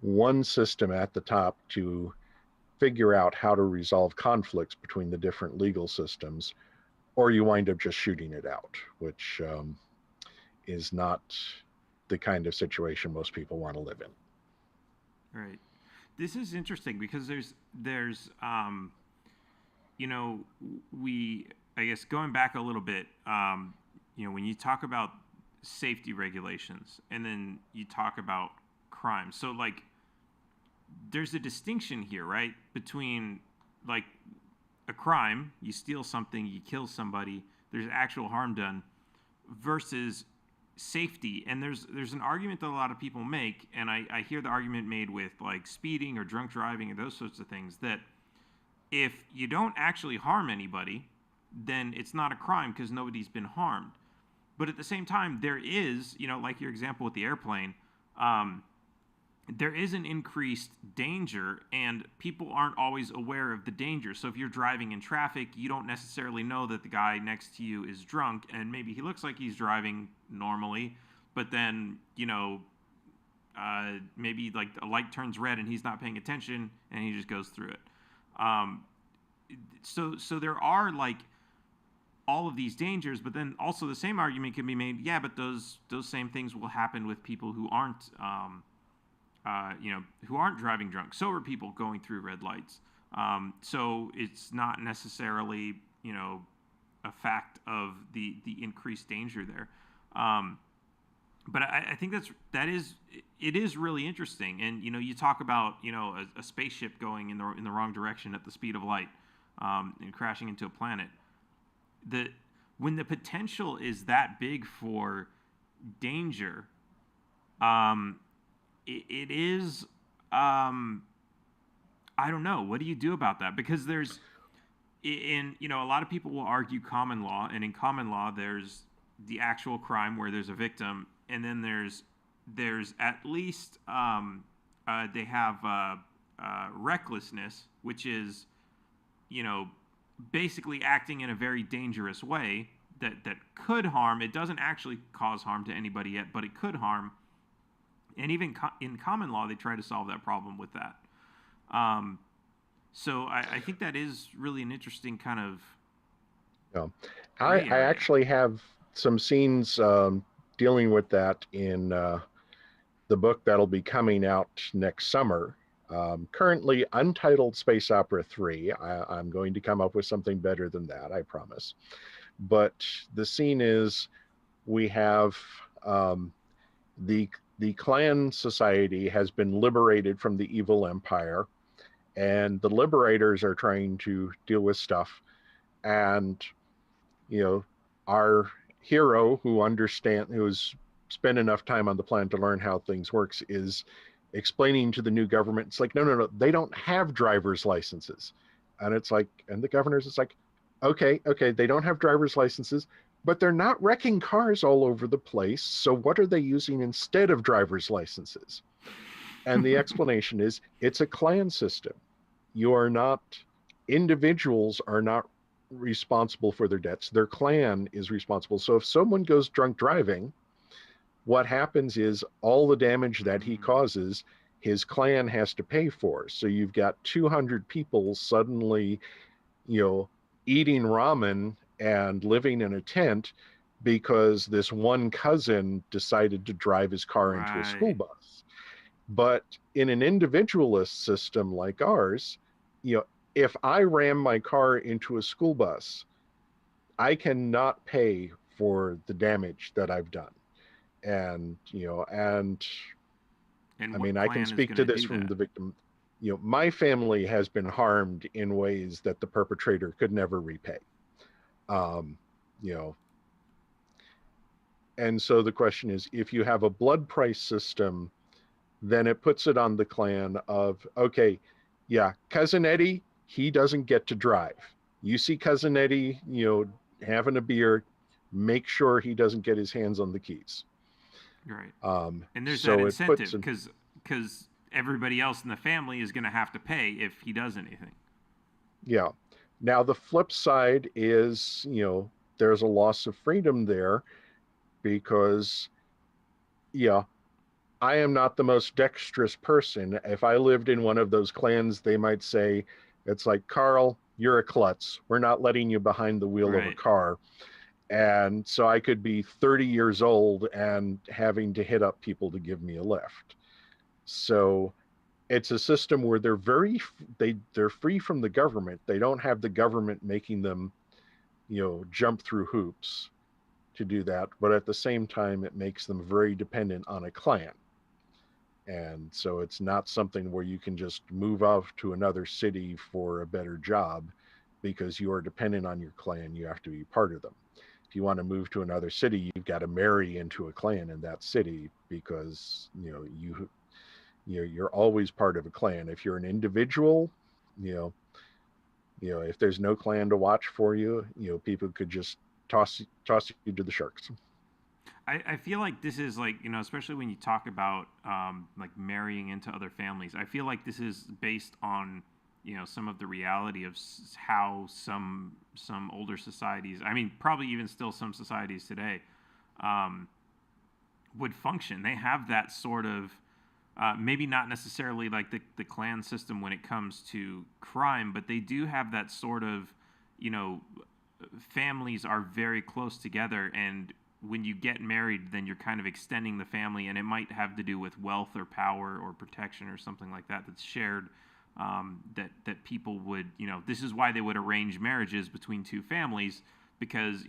one system at the top to figure out how to resolve conflicts between the different legal systems, or you wind up just shooting it out, which is not the kind of situation most people want to live in. Right. This is interesting because there's I guess going back a little bit, when you talk about safety regulations and then you talk about crime, so like there's a distinction here, right, between like a crime, you steal something, you kill somebody, there's actual harm done, versus safety. And there's an argument that a lot of people make, and I hear the argument made with like speeding or drunk driving or those sorts of things, that if you don't actually harm anybody, then it's not a crime because nobody's been harmed. But at the same time, there is, like your example with the airplane, there is an increased danger, and people aren't always aware of the danger. So if you're driving in traffic, you don't necessarily know that the guy next to you is drunk, and maybe he looks like he's driving normally, but then, maybe like a light turns red and he's not paying attention and he just goes through it. So there are like all of these dangers, but then also the same argument can be made, yeah, but those same things will happen with people who aren't who aren't driving drunk, sober people going through red lights. So it's not necessarily, a fact of the increased danger there. but I think it is really interesting. And you talk about a spaceship going in the wrong direction at the speed of light, and crashing into a planet. The When the potential is that big for danger, it is. I don't know. What do you do about that? Because a lot of people will argue common law, and in common law, there's the actual crime where there's a victim, and then there's at least they have recklessness, which is basically acting in a very dangerous way that could harm. It doesn't actually cause harm to anybody yet, but it could harm. And even in common law, they try to solve that problem with that. So I think that is really an interesting kind of Yeah. gray I area. actually have some scenes dealing with that in the book that'll be coming out next summer. Currently untitled Space Opera 3. I'm going to come up with something better than that, I promise. But the scene is we have the clan society has been liberated from the evil empire, and the liberators are trying to deal with stuff. And our hero, who's spent enough time on the planet to learn how things works, is explaining to the new government, it's like, no, they don't have driver's licenses. And it's like, and the governor's, it's like, okay, they don't have driver's licenses, but they're not wrecking cars all over the place. So what are they using instead of driver's licenses? And the explanation is it's a clan system. You are not, individuals are not responsible for their debts. Their clan is responsible. So if someone goes drunk driving, what happens is all the damage that he causes, his clan has to pay for. So you've got 200 people suddenly, eating ramen and living in a tent because this one cousin decided to drive his car into a school Right. bus. But in an individualist system like ours, you know, if I ram my car into a school bus, I cannot pay for the damage that I've done. And And I what mean, I can clan is speak going to to this do from that? the victim. My family has been harmed in ways that the perpetrator could never repay. Um, you know, and so the question is, if you have a blood price system, then it puts it on the clan of, okay, yeah, cousin Eddie, he doesn't get to drive. You see cousin Eddie, having a beer, make sure he doesn't get his hands on the keys. Right. Um, And there's that so it puts incentive in, because everybody else in the family is going to have to pay if he does anything. yeah. Now the flip side is, there's a loss of freedom there because, yeah, I am not the most dexterous person. If I lived in one of those clans, they might say, it's like, Karl, you're a klutz. We're not letting you behind the wheel of a Right. car. And so I could be 30 years old and having to hit up people to give me a lift. So it's a system where they're free from the government. They don't have the government making them, jump through hoops to do that. But at the same time, it makes them very dependent on a clan. And so it's not something where you can just move off to another city for a better job because you are dependent on your clan. You have to be part of them. If you want to move to another city, you've got to marry into a clan in that city because you're always part of a clan. If you're an individual, you know, if there's no clan to watch for you, people could just toss you to the sharks. I feel like this is like, especially when you talk about like marrying into other families, I feel like this is based on, some of the reality of how some older societies, I mean, probably even still some societies today, um, would function. They have that sort of, maybe not necessarily like the clan system when it comes to crime, but they do have that sort of, you know, families are very close together, and when you get married, then you're kind of extending the family, and it might have to do with wealth or power or protection or something like that that's shared. That people would, this is why they would arrange marriages between two families, because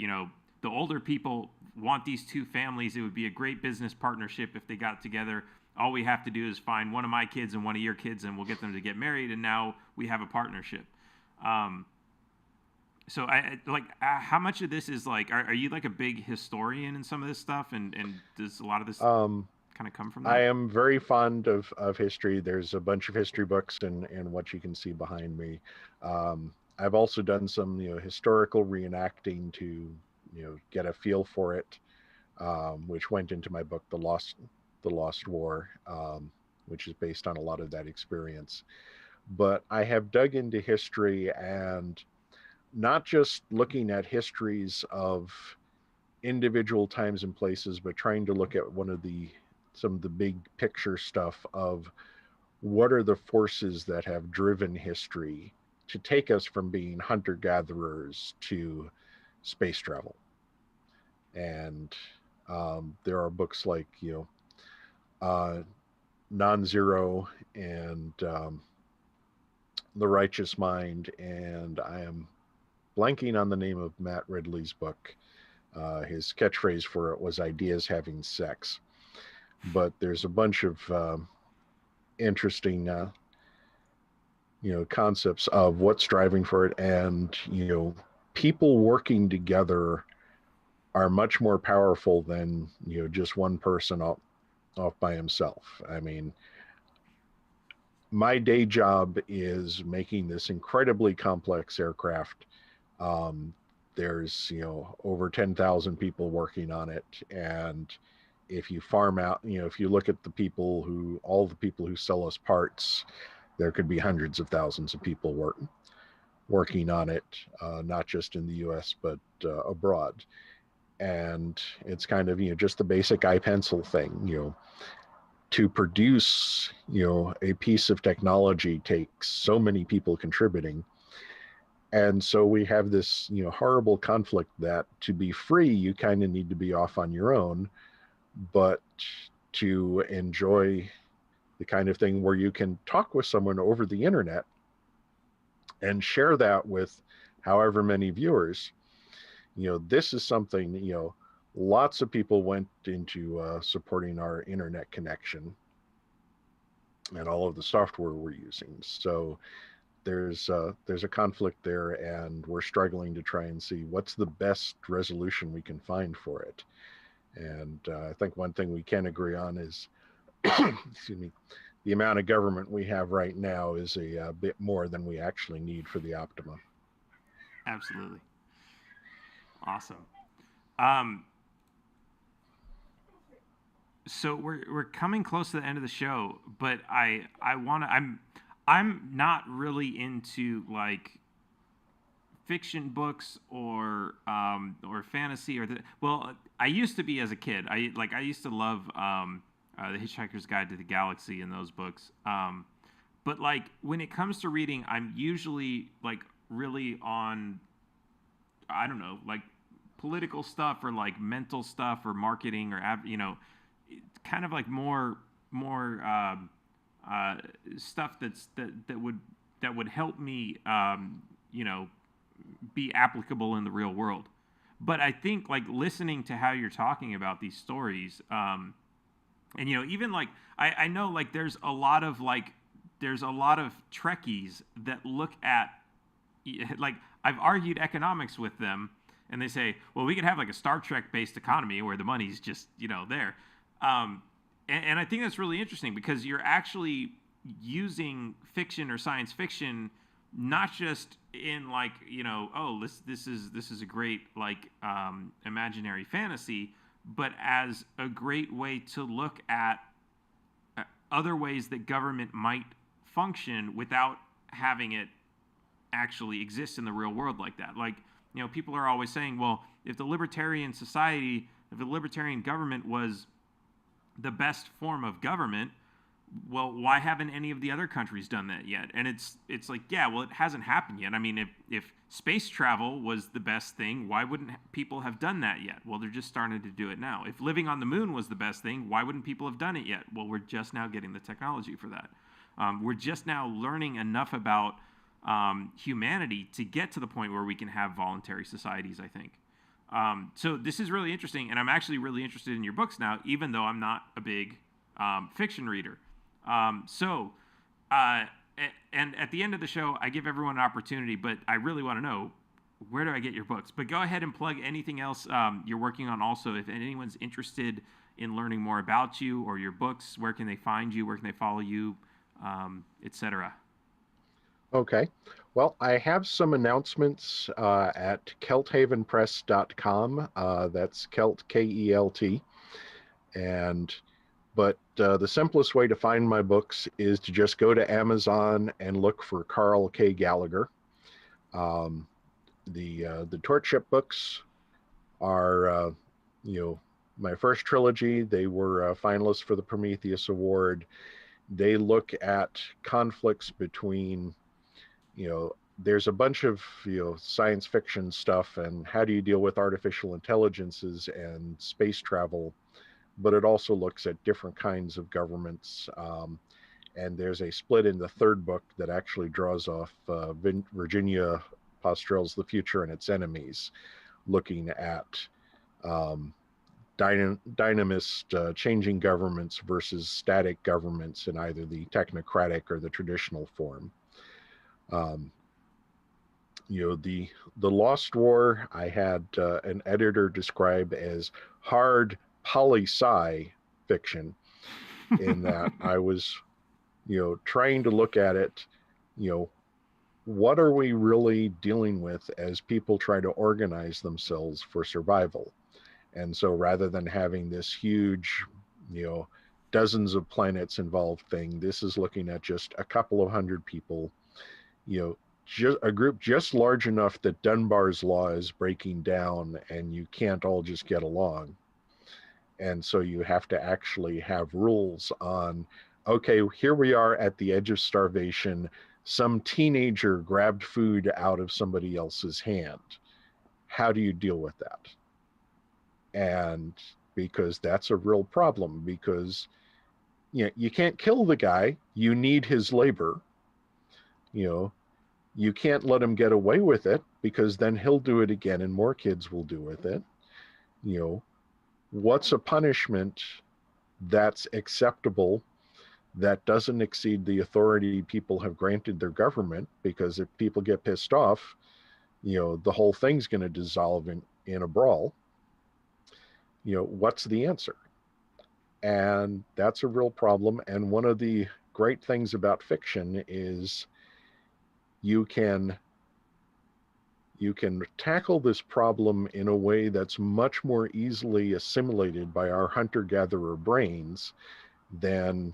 the older people want these two families. It would be a great business partnership if they got together. All we have to do is find one of my kids and one of your kids, and we'll get them to get married, and now we have a partnership. So how much of this is like, are you like a big historian in some of this stuff, and does a lot of this kind of come from that? I am very fond of history. There's a bunch of history books and what you can see behind me. I've also done some, historical reenacting to, get a feel for it, which went into my book, The Lost War, which is based on a lot of that experience. But I have dug into history, and not just looking at histories of individual times and places, but trying to look at some of the big picture stuff of what are the forces that have driven history to take us from being hunter-gatherers to space travel. And there are books like, Non-Zero and The Righteous Mind, and I am blanking on the name of Matt Ridley's book. His catchphrase for it was "ideas having sex." But there's a bunch of interesting, concepts of what's driving for it, and people working together are much more powerful than just one person off by himself. I mean, my day job is making this incredibly complex aircraft. There's over 10,000 people working on it, and if you farm out, if you look at all the people who sell us parts, there could be hundreds of thousands of people working on it, not just in the US, but abroad. And it's kind of, just the basic iPencil thing, to produce, a piece of technology takes so many people contributing. And so we have this, horrible conflict that to be free, you kind of need to be off on your own, but to enjoy the kind of thing where you can talk with someone over the internet and share that with however many viewers, this is something, lots of people went into supporting our internet connection and all of the software we're using. So there's a conflict there, and we're struggling to try and see what's the best resolution we can find for it. And I think one thing we can agree on is, excuse me, the amount of government we have right now is a bit more than we actually need for the optimum. Absolutely. Awesome. So we're coming close to the end of the show, but I'm not really into like fiction books or fantasy well, I used to be as a kid. I used to love The Hitchhiker's Guide to the Galaxy and those books. But like when it comes to reading, I'm usually like really on, I don't know, like political stuff or like mental stuff or marketing or kind of like more stuff that would help me be applicable in the real world. But I think like listening to how you're talking about these stories, and even like I know like there's a lot of Trekkies that look at, like, I've argued economics with them, and they say, well, we could have like a Star Trek based economy where the money's just there. And I think that's really interesting because you're actually using fiction or science fiction not just in like this is a great like imaginary fantasy, but as a great way to look at other ways that government might function without having it actually exist in the real world like that. Like, people are always saying, well, if the libertarian government was the best form of government, well, why haven't any of the other countries done that yet? And it's like, yeah, well, it hasn't happened yet. I mean, if space travel was the best thing, why wouldn't people have done that yet? Well, they're just starting to do it now. If living on the moon was the best thing, why wouldn't people have done it yet? Well, we're just now getting the technology for that. We're just now learning enough about humanity to get to the point where we can have voluntary societies, I think. So this is really interesting, and I'm actually really interested in your books now, even though I'm not a big fiction reader. Uh, and at the end of the show, I give everyone an opportunity, but I really want to know, where do I get your books? But go ahead and plug anything else you're working on also. If anyone's interested in learning more about you or your books, where can they find you? Where can they follow you, etc.? Okay. Well, I have some announcements at kelthavenpress.com. That's Kelt, Kelt. And the simplest way to find my books is to just go to Amazon and look for Karl K. Gallagher. Um, the Torchship books are, you know, my first trilogy. They were finalists for the Prometheus Award. They look at conflicts between, there's a bunch of, science fiction stuff and how do you deal with artificial intelligences and space travel, but it also looks at different kinds of governments. And there's a split in the third book that actually draws off Virginia Postrell's The Future and Its Enemies, looking at um, dynamist changing governments versus static governments in either the technocratic or the traditional form. Um, the Lost War, I had an editor describe as hard poli-sci fiction, in that I was, trying to look at it, you know, what are we really dealing with as people try to organize themselves for survival? And so rather than having this huge, dozens of planets involved thing, this is looking at just a couple of hundred people, just a group just large enough that Dunbar's law is breaking down and you can't all just get along. And so you have to actually have rules on, okay, here we are at the edge of starvation. Some teenager grabbed food out of somebody else's hand. How do you deal with that? And because that's a real problem, because you can't kill the guy, you need his labor. You can't let him get away with it, because then he'll do it again and more kids will do with it. What's a punishment that's acceptable, that doesn't exceed the authority people have granted their government? Because if people get pissed off, the whole thing's going to dissolve in a brawl. What's the answer? And that's a real problem. And one of the great things about fiction is you can tackle this problem in a way that's much more easily assimilated by our hunter-gatherer brains than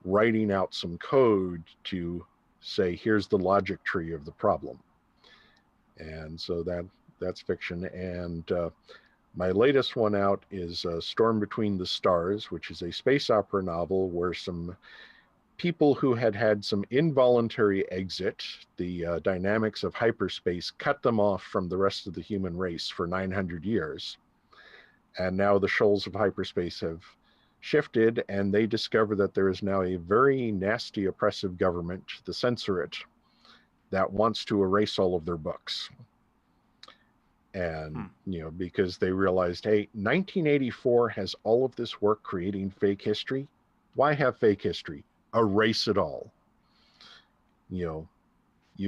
writing out some code to say, here's the logic tree of the problem. And so that's fiction. And my latest one out is Storm Between the Stars, which is a space opera novel where some people who had some involuntary exit, the dynamics of hyperspace cut them off from the rest of the human race for 900 years. And now the shoals of hyperspace have shifted, and they discover that there is now a very nasty, oppressive government, the Censorate, that wants to erase all of their books. And, because they realized, hey, 1984 has all of this work creating fake history. Why have fake history? Erase it all. You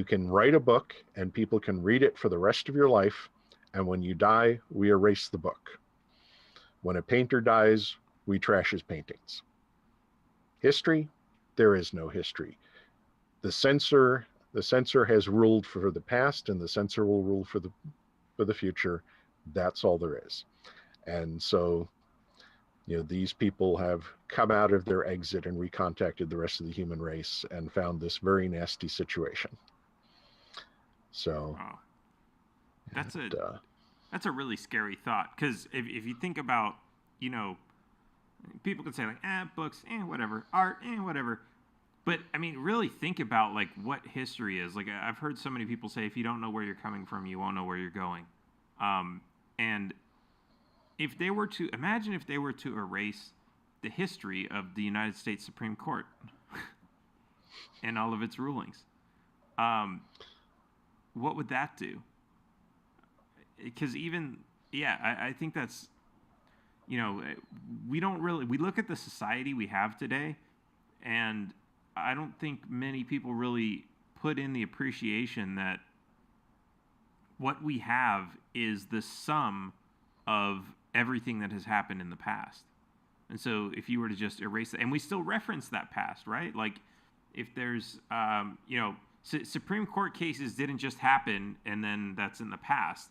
can write a book and people can read it for the rest of your life. And when you die, we erase the book. When a painter dies, we trash his paintings. History, there is no history. The censor has ruled for the past, and the censor will rule for the future. That's all there is. And so, these people have come out of their exit and recontacted the rest of the human race and found this very nasty situation. So, wow. That's a really scary thought, because if you think about, people can say like, books, whatever, art, whatever. But I mean, really think about like what history is. Like, I've heard so many people say, if you don't know where you're coming from, you won't know where you're going. And if they were to erase the history of the United States Supreme Court and all of its rulings, what would that do? Because even yeah, I think that's, you know, we don't really, we look at the society we have today, and I don't think many people really put in the appreciation that what we have is the sum of everything that has happened in the past. And so if you were to just erase it, and we still reference that past, right? Like if there's, you know, Supreme Court cases didn't just happen and then that's in the past.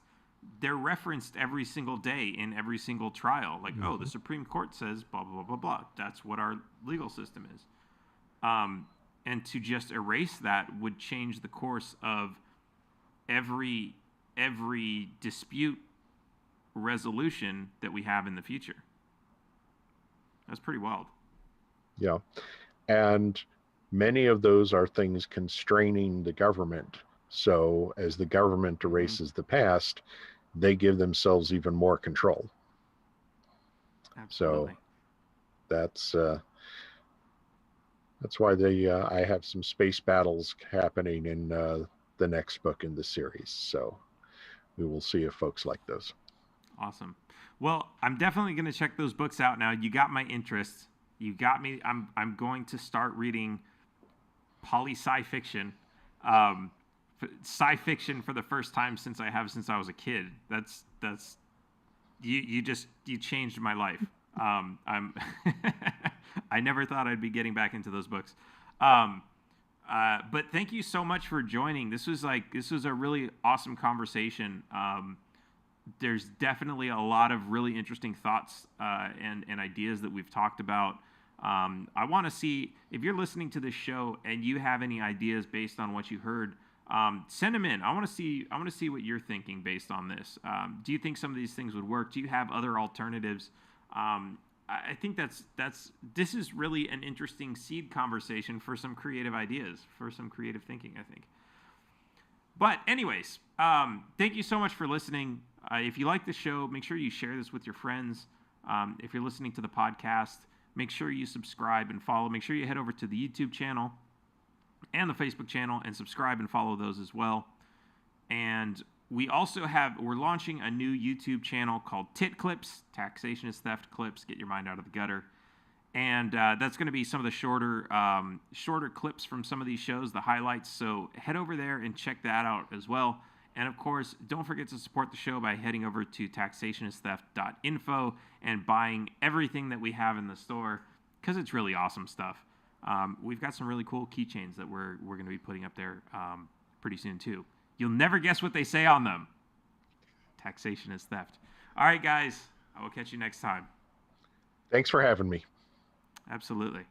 They're referenced every single day in every single trial. Like, oh, the Supreme Court says blah, blah, blah, blah, blah. That's what our legal system is. And to just erase that would change the course of every dispute resolution that we have in the future. That's pretty wild. Yeah. And many of those are things constraining the government. So as the government erases the past, they give themselves even more control. Absolutely. So that's why I have some space battles happening in the next book in the series. So we will see if folks like those. Awesome. Well, I'm definitely going to check those books out now. You got my interest. You got me. I'm going to start reading poli-sci fiction, sci-fiction for the first time since I was a kid. That's you changed my life. I'm I never thought I'd be getting back into those books. But thank you so much for joining. This was a really awesome conversation. There's definitely a lot of really interesting thoughts and ideas that we've talked about. I want to see if you're listening to this show and you have any ideas based on what you heard. Send them in. I want to see what you're thinking based on this. Do you think some of these things would work? Do you have other alternatives? I think this is really an interesting seed conversation for some creative ideas, for some creative thinking, I think. But anyways, thank you so much for listening. If you like the show, make sure you share this with your friends. If you're listening to the podcast, make sure you subscribe and follow. Make sure you head over to the YouTube channel and the Facebook channel and subscribe and follow those as well. And we're launching a new YouTube channel called Tit Clips, Taxationist Theft Clips, get your mind out of the gutter. And that's going to be some of the shorter clips from some of these shows, the highlights. So head over there and check that out as well. And of course, don't forget to support the show by heading over to taxationistheft.info and buying everything that we have in the store, because it's really awesome stuff. We've got some really cool keychains that we're going to be putting up there pretty soon too. You'll never guess what they say on them. Taxation is theft. All right, guys. I will catch you next time. Thanks for having me. Absolutely.